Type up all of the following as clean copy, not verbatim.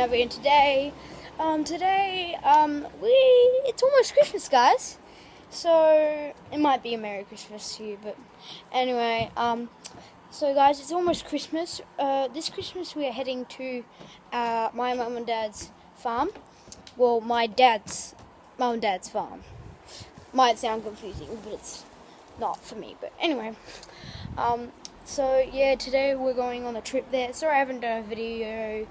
another video. And it's almost Christmas, guys. So it might be a Merry Christmas to you, but anyway, so guys, it's almost Christmas. This Christmas we are heading to my mum and dad's farm. Well, my mum and dad's farm. Might sound confusing, but it's not for me. But anyway, so yeah, today we're going on a trip there. Sorry I haven't done a video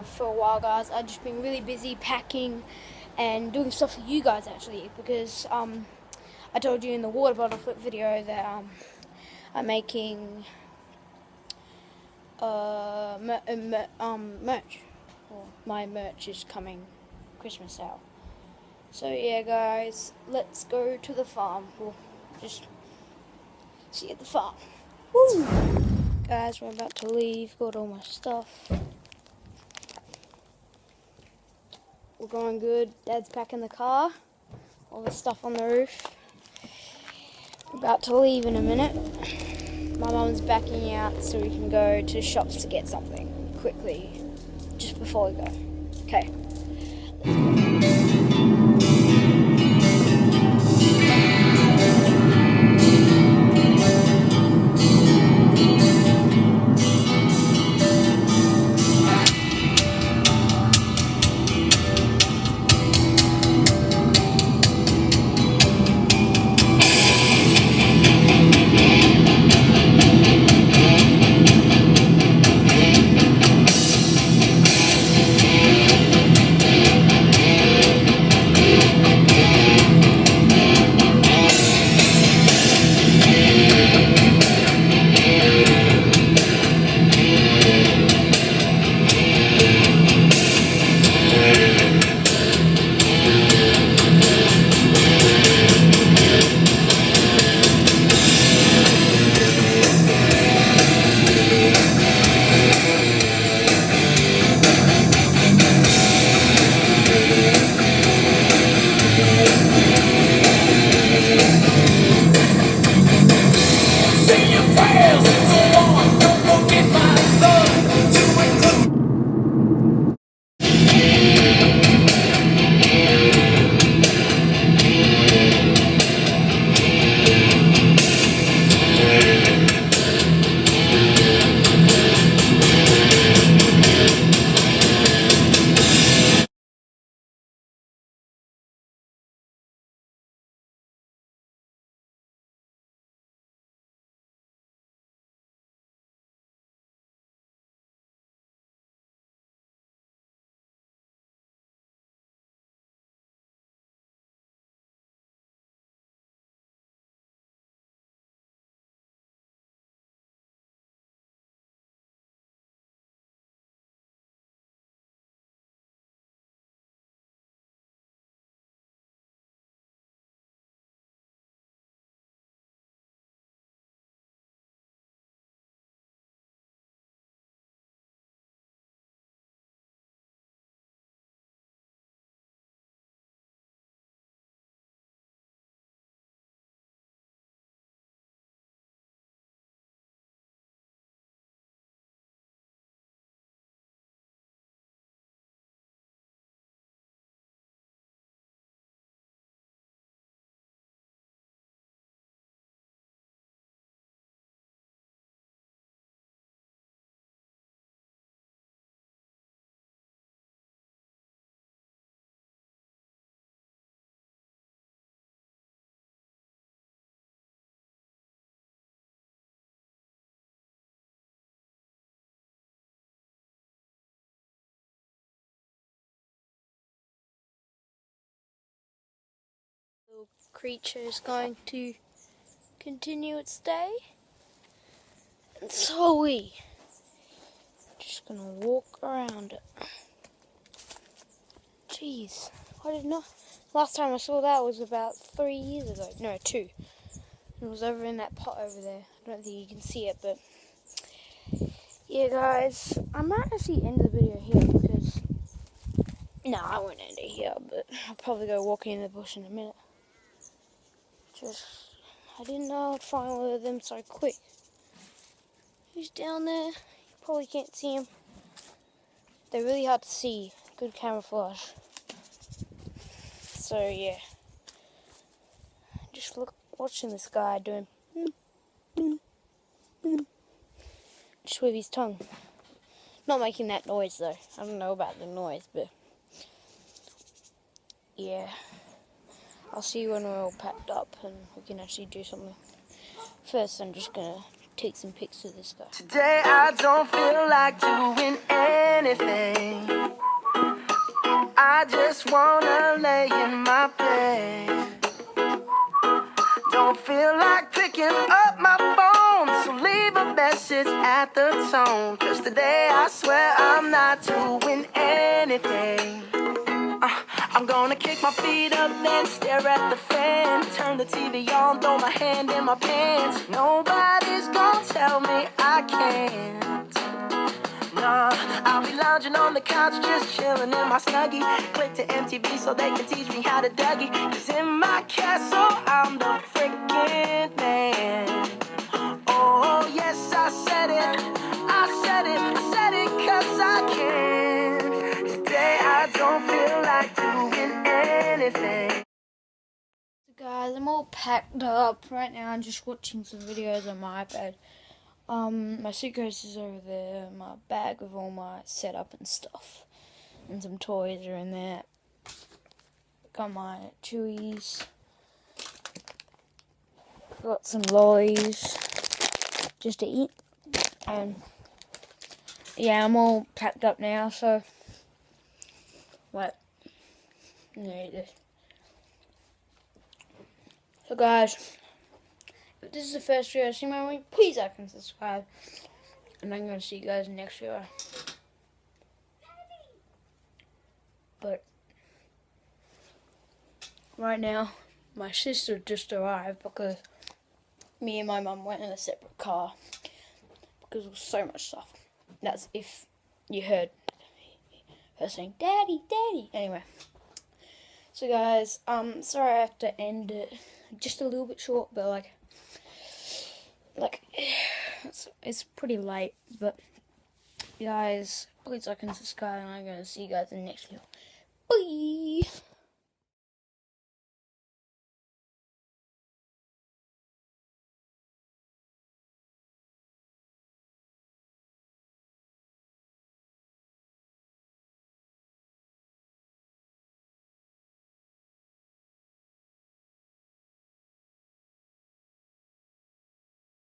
for a while, guys. I've just been really busy packing and doing stuff for you guys, actually, because I told you in the water bottle flip video that I'm making merch. Well, my merch is coming Christmas sale. So yeah, guys, let's go to the farm. We'll just see you at the farm. Woo! Guys, we're about to leave. Got all my stuff. We're going good. Dad's packing the car. All the stuff on the roof. We're about to leave in a minute. My mum's backing out so we can go to the shops to get something quickly just before we go. Okay. Little creature is going to continue its day, and so are we just gonna walk around it. Jeez, I didn't know. Last time I saw that was about 3 years ago. No, 2. It was over in that pot over there. I don't think you can see it, but yeah, guys, I might actually end the video here because no, I won't end it here, but I'll probably go walking in the bush in a minute. I didn't know I'd find one of them so quick. He's down there. You probably can't see him. they're really hard to see. Good camera flash. So yeah, just watching this guy doing just with his tongue. Not making that noise though. I don't know about the noise, but yeah. I'll see you when we're all packed up and we can actually do something. First, I'm just gonna take some pics of this guy. Today I don't feel like doing anything. I just wanna lay in my bed. Don't feel like picking up my phone, so leave a message at the tone. 'Cause today I swear I'm not doing anything. I'm gonna kick my feet up, then stare at the fan. Turn the TV on, throw my hand in my pants. Nobody's gonna tell me I can't. Nah, I'll be lounging on the couch, just chilling in my Snuggie. Click to MTV so they can teach me how to Dougie. 'Cause in my castle, I'm the freaking man. Oh, yes, I said it. I said it. I said it 'cause I can. Today I don't feel like doing anything. So guys, I'm all packed up right now. I'm just watching some videos on my iPad. My suitcase is over there. My bag with all my setup and stuff, and some toys are in there. Got my chewies. Got some lollies just to eat, and yeah, I'm all packed up now. So, wait, need this. So guys, if this is the first video I've seen my movie, please like and subscribe. And I'm going to see you guys next video. But right now, my sister just arrived because me and my mum went in a separate car because there was so much stuff. That's if you heard her saying, "Daddy, Daddy." Anyway. So guys, sorry I have to end it just a little bit short, but like it's pretty late, but guys, please like and subscribe, and I'm gonna see you guys in the next video. Bye.